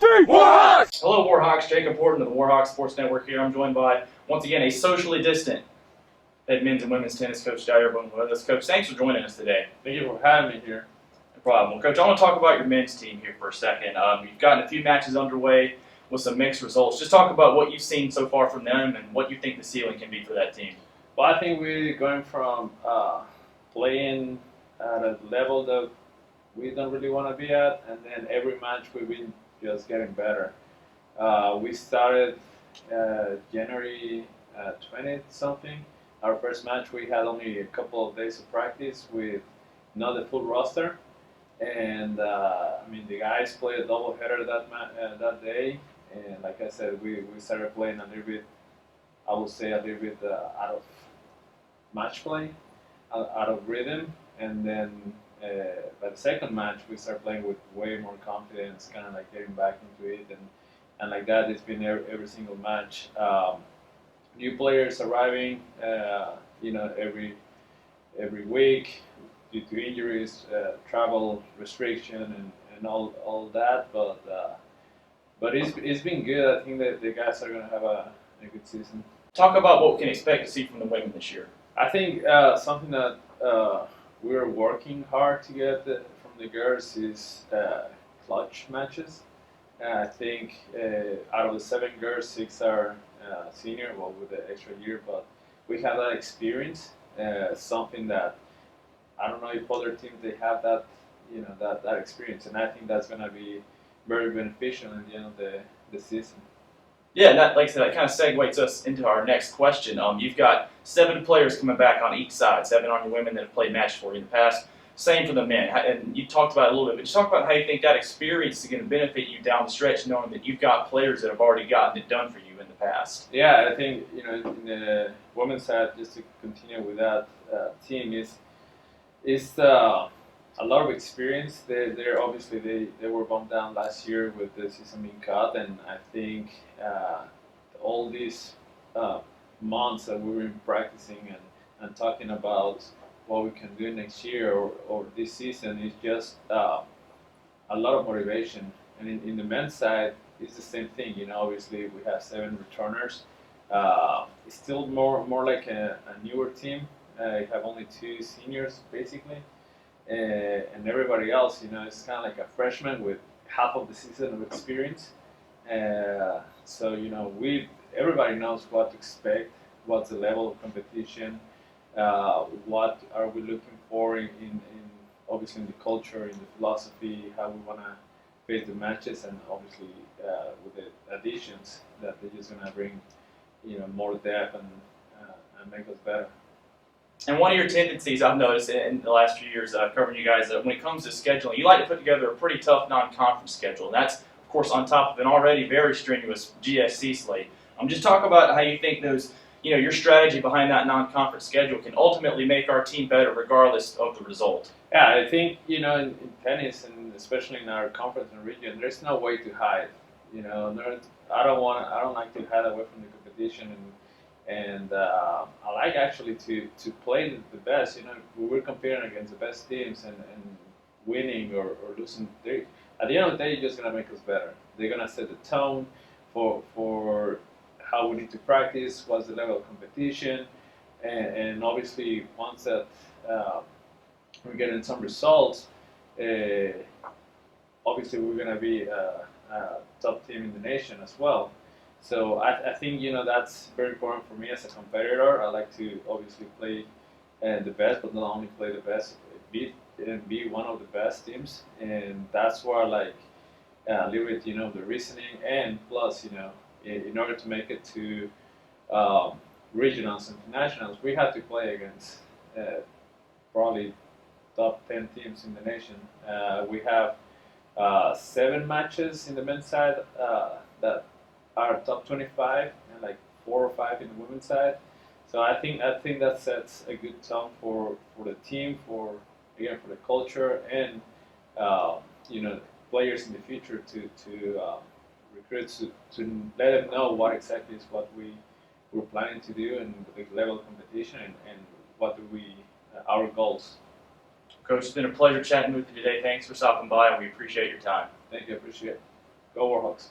three! Warhawks! Hello, Warhawks. Jacob Horton of the Warhawks Sports Network here. I'm joined by, once again, a socially distant head men's and women's tennis coach, Yair Bañuelos. Coach, thanks for joining us today. Thank you for having me here. No problem. Well, Coach, I want to talk about your men's team here for a second. You've gotten a few matches underway with some mixed results. Just talk about what you've seen so far from them and what you think the ceiling can be for that team. Well, I think we're going from playing at a level that we don't really want to be at, and then every match we've been just getting better. We started January 20th something. Our first match, we had only a couple of days of practice with not the full roster, and the guys played a doubleheader that day. And like I said, we started playing a little bit, I would say a little bit out of match play, out of rhythm, and then by the second match we started playing with way more confidence, kind of like getting back into it, and like that it's been every single match. New players arriving, every week due to injuries, travel restriction, and all that, but it's been good. I think that the guys are going to have a good season. Talk about what we can expect to see from the women this year. I think something that we're working hard to get from the girls is clutch matches. I think out of the 7 girls, 6 are senior, well, with the extra year, but we have that experience, something that I don't know if other teams they have that, that experience, and I think that's going to be very beneficial at the end of the season. Yeah, and that, like I said, that kind of segues us into our next question. You've got 7 players coming back on each side, 7 on your women that have played matches for you in the past. Same for the men, and you talked about it a little bit, but just talk about how you think that experience is going to benefit you down the stretch, knowing that you've got players that have already gotten it done for you in the past. Yeah, I think in the women's side, just to continue with that team is a lot of experience. They're obviously they were bumped down last year with the season being cut, and I think all these months that we've been practicing and talking about what we can do next year or this season is just a lot of motivation. And in the men's side, it's the same thing. Obviously we have 7 returners. It's still more like a newer team. You have only 2 seniors basically. And everybody else, it's kind of like a freshman with half of the season of experience. So everybody knows what to expect, what's the level of competition, what are we looking for in obviously in the culture, in the philosophy, how we want to face the matches, and obviously with the additions that they're just going to bring, more depth and make us better. And one of your tendencies I've noticed in the last few years covering you guys, when it comes to scheduling, you like to put together a pretty tough non-conference schedule. And that's, of course, on top of an already very strenuous GSC slate. Just talk about how you think those, your strategy behind that non-conference schedule can ultimately make our team better regardless of the result. Yeah, I think, in tennis, and especially in our conference and region, there's no way to hide. I don't like to hide away from the competition, and I like actually to play the best. We're competing against the best teams, and winning or losing, at the end of the day, it's just gonna make us better. They're gonna set the tone for how we need to practice, what's the level of competition, and obviously once that we're getting some results, obviously we're gonna be a top team in the nation as well. So I think that's very important for me as a competitor. I like to obviously play the best, but not only play the best, be one of the best teams, and that's where I like a little bit, the reasoning, and plus, in order to make it to regionals and nationals, we have to play against probably top 10 teams in the nation. We have 7 matches in the men's side that are top 25, and like 4 or 5 in the women's side. So I think that sets a good tone for the team, for the culture, and players in the future to recruit to let them know what exactly is what we're planning to do, and the level of competition, and what do our goals. Coach, it's been a pleasure chatting with you today. Thanks for stopping by, and we appreciate your time. Thank you. I appreciate it. Go Warhawks.